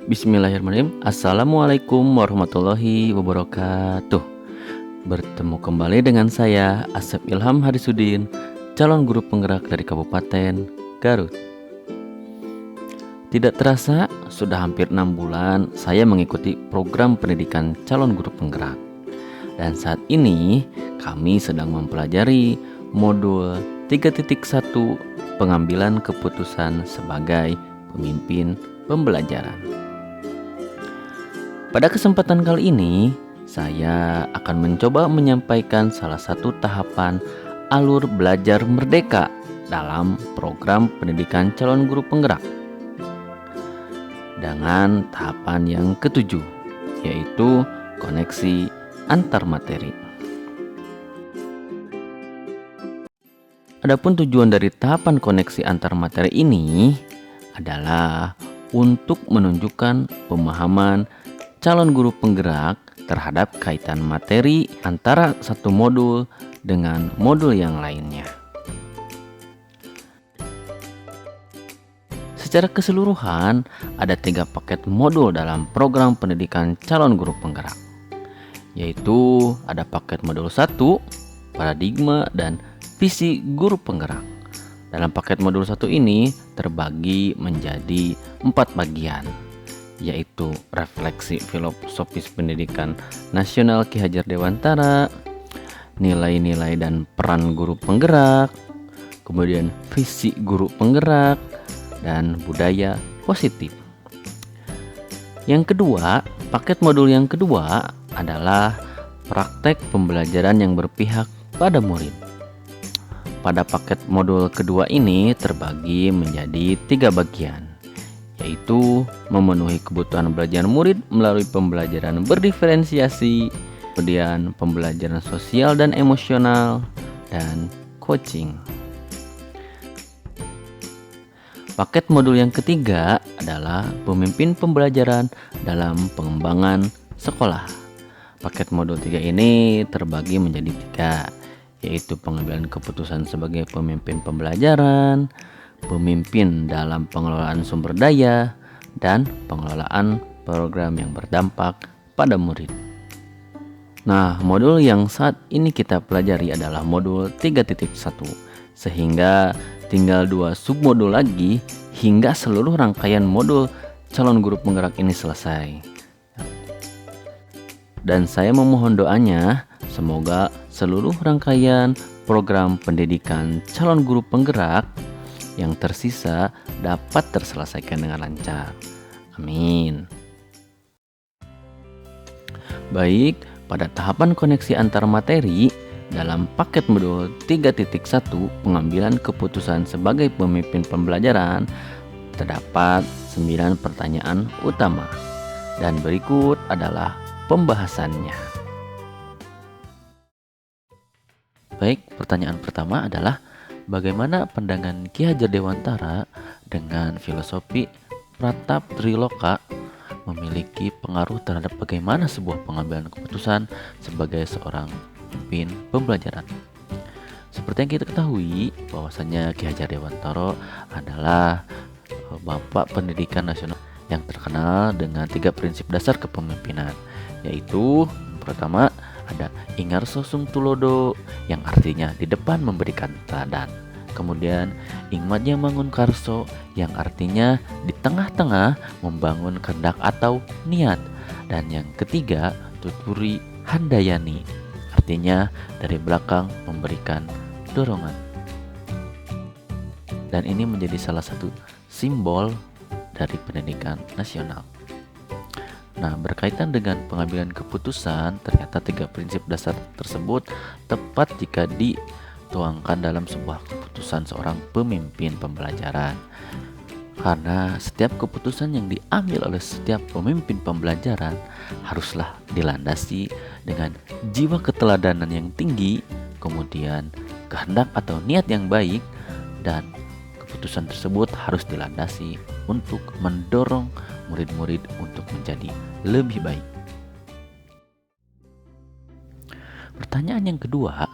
Bismillahirrahmanirrahim. Assalamualaikum warahmatullahi wabarakatuh. Bertemu kembali dengan saya Asep Ilham Harisudin, calon guru penggerak dari Kabupaten Garut. Tidak terasa sudah hampir 6 bulan saya mengikuti program pendidikan calon guru penggerak. Dan saat ini kami sedang mempelajari modul 3.1 pengambilan keputusan sebagai pemimpin pembelajaran. Pada kesempatan kali ini, saya akan mencoba menyampaikan salah satu tahapan alur belajar merdeka dalam program pendidikan calon guru penggerak. Dengan tahapan yang ketujuh, yaitu koneksi antar materi. Adapun tujuan dari tahapan koneksi antar materi ini adalah untuk menunjukkan pemahaman calon guru penggerak terhadap kaitan materi antara satu modul dengan modul yang lainnya. Secara keseluruhan, ada 3 paket modul dalam program pendidikan calon guru penggerak, yaitu ada paket modul 1, paradigma dan visi guru penggerak. Dalam paket modul 1 ini terbagi menjadi 4 bagian, yaitu refleksi filosofis pendidikan nasional Ki Hajar Dewantara, nilai-nilai dan peran guru penggerak, kemudian visi guru penggerak, dan budaya positif. Yang kedua, paket modul yang kedua adalah praktek pembelajaran yang berpihak pada murid. Pada paket modul kedua ini terbagi menjadi 3 bagian, yaitu memenuhi kebutuhan belajar murid melalui pembelajaran berdiferensiasi, kemudian pembelajaran sosial dan emosional, dan coaching. Paket modul yang ketiga adalah pemimpin pembelajaran dalam pengembangan sekolah. Paket modul 3 ini terbagi menjadi 3, yaitu pengambilan keputusan sebagai pemimpin pembelajaran, pemimpin dalam pengelolaan sumber daya, dan pengelolaan program yang berdampak pada murid. Nah, modul yang saat ini kita pelajari adalah modul 3.1, sehingga tinggal 2 submodul lagi hingga seluruh rangkaian modul calon guru penggerak ini selesai. Dan saya memohon doanya, semoga seluruh rangkaian program pendidikan calon guru penggerak yang tersisa dapat terselesaikan dengan lancar. Amin. Baik, pada tahapan koneksi antar materi dalam paket modul 3.1 pengambilan keputusan sebagai pemimpin pembelajaran terdapat 9 pertanyaan utama, dan berikut adalah pembahasannya. Baik, pertanyaan pertama adalah bagaimana pandangan Ki Hajar Dewantara dengan filosofi Pratap Triloka memiliki pengaruh terhadap bagaimana sebuah pengambilan keputusan sebagai seorang pemimpin pembelajaran? Seperti yang kita ketahui bahwasanya Ki Hajar Dewantara adalah bapak pendidikan nasional yang terkenal dengan 3 prinsip dasar kepemimpinan, yaitu pertama ada Ingarso Sung Tulodo yang artinya di depan memberikan teladan. Kemudian Ingmadya Mangun Karso yang artinya di tengah-tengah membangun kehendak atau niat. Dan yang ketiga Tuturi Handayani, artinya dari belakang memberikan dorongan. Dan ini menjadi salah satu simbol dari pendidikan nasional. Nah, berkaitan dengan pengambilan keputusan, ternyata 3 prinsip dasar tersebut tepat jika dituangkan dalam sebuah keputusan seorang pemimpin pembelajaran. Karena setiap keputusan yang diambil oleh setiap pemimpin pembelajaran haruslah dilandasi dengan jiwa keteladanan yang tinggi, kemudian kehendak atau niat yang baik, dan keputusan tersebut harus dilandasi untuk mendorong murid-murid untuk menjadi lebih baik. Pertanyaan yang kedua,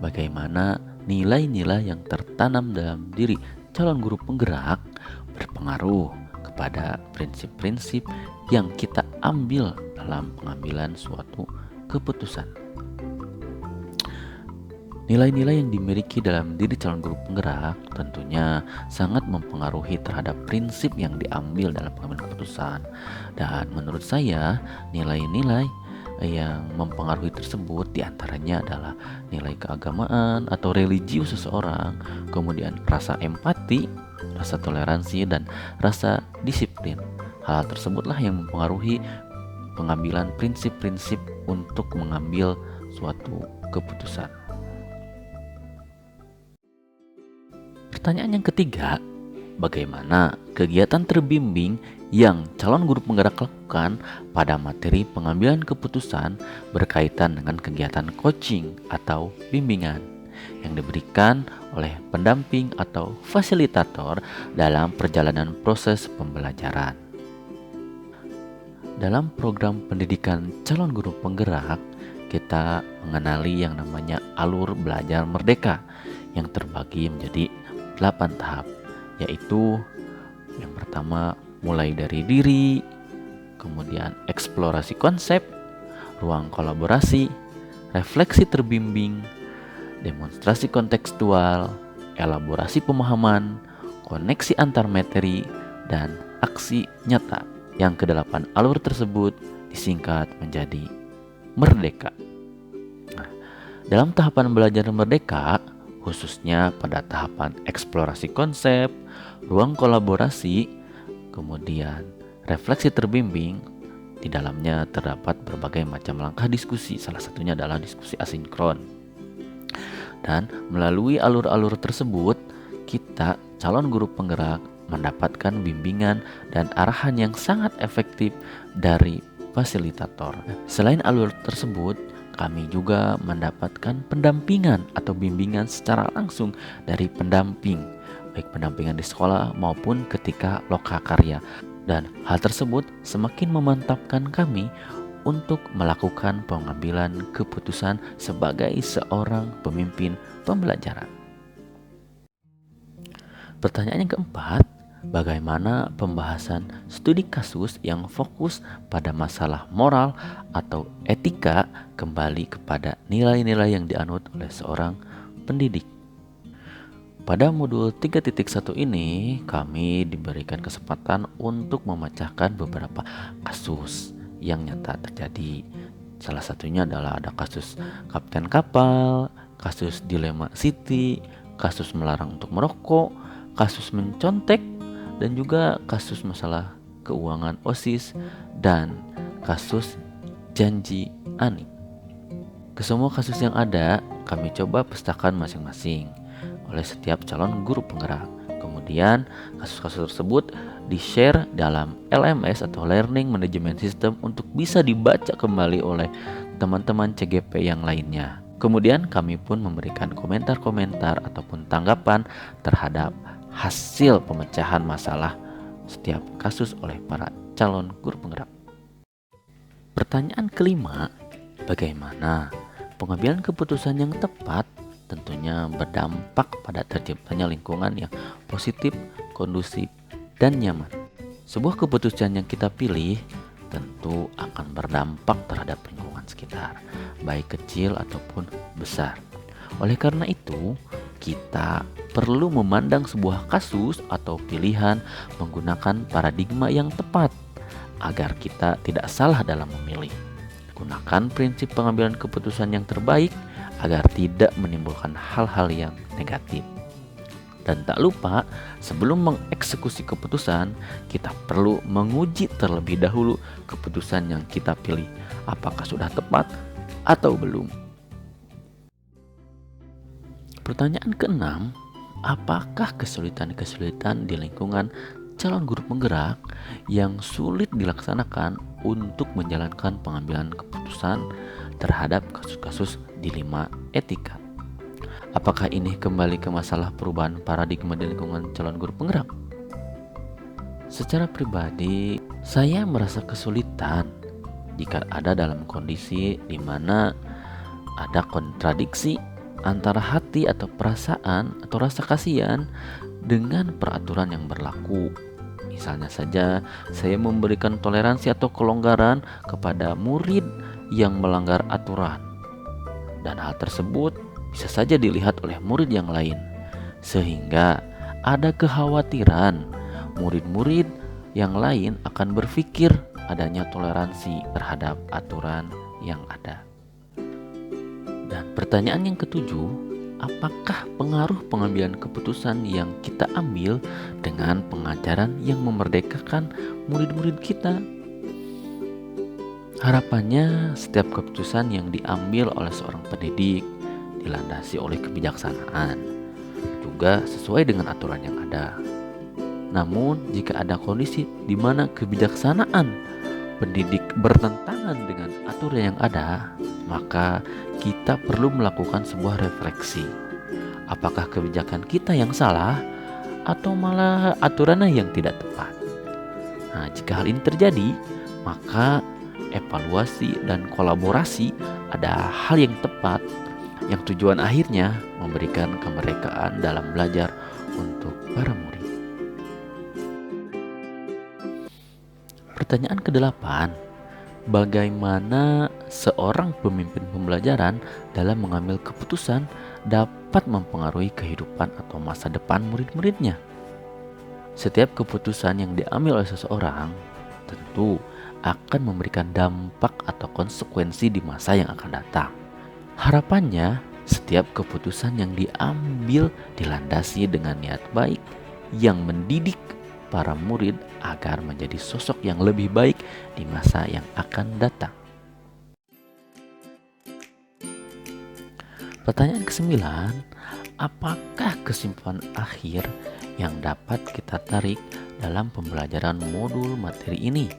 bagaimana nilai-nilai yang tertanam dalam diri calon guru penggerak berpengaruh kepada prinsip-prinsip yang kita ambil dalam pengambilan suatu keputusan. Nilai-nilai yang dimiliki dalam diri calon guru penggerak tentunya sangat mempengaruhi terhadap prinsip yang diambil dalam pengambilan keputusan. Dan menurut saya, nilai-nilai yang mempengaruhi tersebut diantaranya adalah nilai keagamaan atau religius seseorang, kemudian rasa empati, rasa toleransi, dan rasa disiplin. Hal tersebutlah yang mempengaruhi pengambilan prinsip-prinsip untuk mengambil suatu keputusan. Pertanyaan yang ketiga, bagaimana kegiatan terbimbing yang calon guru penggerak lakukan pada materi pengambilan keputusan berkaitan dengan kegiatan coaching atau bimbingan yang diberikan oleh pendamping atau fasilitator dalam perjalanan proses pembelajaran. Dalam program pendidikan calon guru penggerak, kita mengenali yang namanya alur belajar merdeka yang terbagi menjadi 8 tahap, yaitu yang pertama mulai dari diri, kemudian eksplorasi konsep, ruang kolaborasi, refleksi terbimbing, demonstrasi kontekstual, elaborasi pemahaman, koneksi antar materi, dan aksi nyata. Yang kedelapan alur tersebut disingkat menjadi merdeka. Nah, dalam tahapan belajar merdeka, khususnya pada tahapan eksplorasi konsep, ruang kolaborasi, kemudian refleksi terbimbing, di dalamnya terdapat berbagai macam langkah diskusi, salah satunya adalah diskusi asinkron. Dan melalui alur-alur tersebut, kita calon guru penggerak mendapatkan bimbingan dan arahan yang sangat efektif dari fasilitator. Selain alur tersebut, kami juga mendapatkan pendampingan atau bimbingan secara langsung dari pendamping, baik pendampingan di sekolah maupun ketika lokakarya. Dan hal tersebut semakin memantapkan kami untuk melakukan pengambilan keputusan sebagai seorang pemimpin pembelajaran. Pertanyaan yang keempat, bagaimana pembahasan studi kasus yang fokus pada masalah moral atau etika kembali kepada nilai-nilai yang dianut oleh seorang pendidik? Pada modul 3.1 ini, kami diberikan kesempatan untuk memecahkan beberapa kasus yang nyata terjadi. Salah satunya adalah ada kasus kapten kapal, kasus dilema Siti, kasus melarang untuk merokok, kasus mencontek, dan juga kasus masalah keuangan OSIS, dan kasus janji Ani. Kesemua kasus yang ada, kami coba pestakan masing-masing oleh setiap calon guru penggerak. Kemudian kasus-kasus tersebut di-share dalam LMS atau Learning Management System untuk bisa dibaca kembali oleh teman-teman CGP yang lainnya. Kemudian kami pun memberikan komentar-komentar ataupun tanggapan terhadap hasil pemecahan masalah setiap kasus oleh para calon guru penggerak. Pertanyaan kelima, bagaimana pengambilan keputusan yang tepat tentunya berdampak pada terciptanya lingkungan yang positif, kondusif, dan nyaman. Sebuah keputusan yang kita pilih tentu akan berdampak terhadap lingkungan sekitar, baik kecil ataupun besar. Oleh karena itu, kita perlu memandang sebuah kasus atau pilihan menggunakan paradigma yang tepat agar kita tidak salah dalam memilih. Gunakan prinsip pengambilan keputusan yang terbaik agar tidak menimbulkan hal-hal yang negatif. Dan tak lupa, sebelum mengeksekusi keputusan, kita perlu menguji terlebih dahulu keputusan yang kita pilih, apakah sudah tepat atau belum. Pertanyaan keenam, apakah kesulitan-kesulitan di lingkungan calon guru penggerak yang sulit dilaksanakan untuk menjalankan pengambilan keputusan terhadap kasus-kasus dilema etika? Apakah ini kembali ke masalah perubahan paradigma di lingkungan calon guru penggerak? Secara pribadi, saya merasa kesulitan jika ada dalam kondisi di mana ada kontradiksi antara hati atau perasaan atau rasa kasihan dengan peraturan yang berlaku. Misalnya saja, saya memberikan toleransi atau kelonggaran kepada murid yang melanggar aturan. Dan hal tersebut bisa saja dilihat oleh murid yang lain. Sehingga ada kekhawatiran murid-murid yang lain akan berpikir adanya toleransi terhadap aturan yang ada. Dan pertanyaan yang ketujuh, apakah pengaruh pengambilan keputusan yang kita ambil dengan pengajaran yang memerdekakan murid-murid kita? Harapannya setiap keputusan yang diambil oleh seorang pendidik dilandasi oleh kebijaksanaan, juga sesuai dengan aturan yang ada. Namun jika ada kondisi di mana kebijaksanaan pendidik bertentangan dengan aturan yang ada, maka kita perlu melakukan sebuah refleksi. Apakah kebijakan kita yang salah atau malah aturannya yang tidak tepat? Nah, jika hal ini terjadi, maka evaluasi dan kolaborasi ada hal yang tepat yang tujuan akhirnya memberikan kemerdekaan dalam belajar untuk para murid. Pertanyaan ke-8, bagaimana seorang pemimpin pembelajaran dalam mengambil keputusan dapat mempengaruhi kehidupan atau masa depan murid-muridnya? Setiap keputusan yang diambil oleh seseorang tentu akan memberikan dampak atau konsekuensi di masa yang akan datang. Harapannya, setiap keputusan yang diambil dilandasi dengan niat baik yang mendidik para murid agar menjadi sosok yang lebih baik di masa yang akan datang. Pertanyaan ke-9, apakah kesimpulan akhir yang dapat kita tarik dalam pembelajaran modul materi ini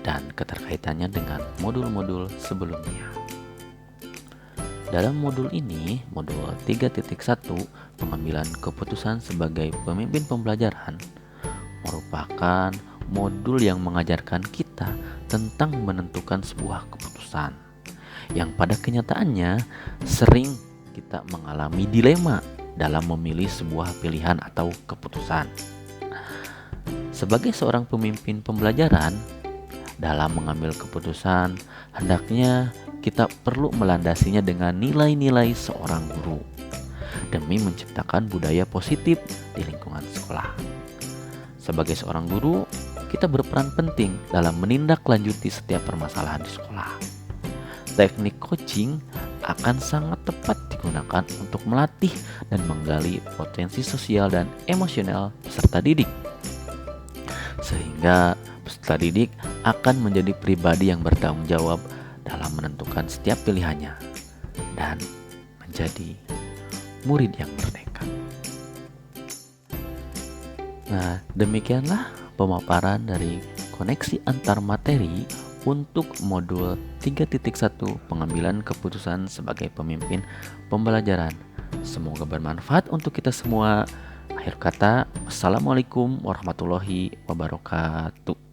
dan keterkaitannya dengan modul-modul sebelumnya? Dalam modul ini, modul 3.1, pengambilan keputusan sebagai pemimpin pembelajaran, merupakan modul yang mengajarkan kita tentang menentukan sebuah keputusan yang pada kenyataannya sering kita mengalami dilema dalam memilih sebuah pilihan atau keputusan. Sebagai seorang pemimpin pembelajaran, dalam mengambil keputusan, hendaknya kita perlu melandasinya dengan nilai-nilai seorang guru demi menciptakan budaya positif di lingkungan sekolah. Sebagai seorang guru, kita berperan penting dalam menindaklanjuti setiap permasalahan di sekolah. Teknik coaching akan sangat tepat digunakan untuk melatih dan menggali potensi sosial dan emosional peserta didik, sehingga peserta didik akan menjadi pribadi yang bertanggung jawab dalam menentukan setiap pilihannya dan menjadi murid yang merdeka. Nah, demikianlah pemaparan dari koneksi antar materi untuk modul 3.1 pengambilan keputusan sebagai pemimpin pembelajaran. Semoga bermanfaat untuk kita semua. Akhir kata, wassalamualaikum warahmatullahi wabarakatuh.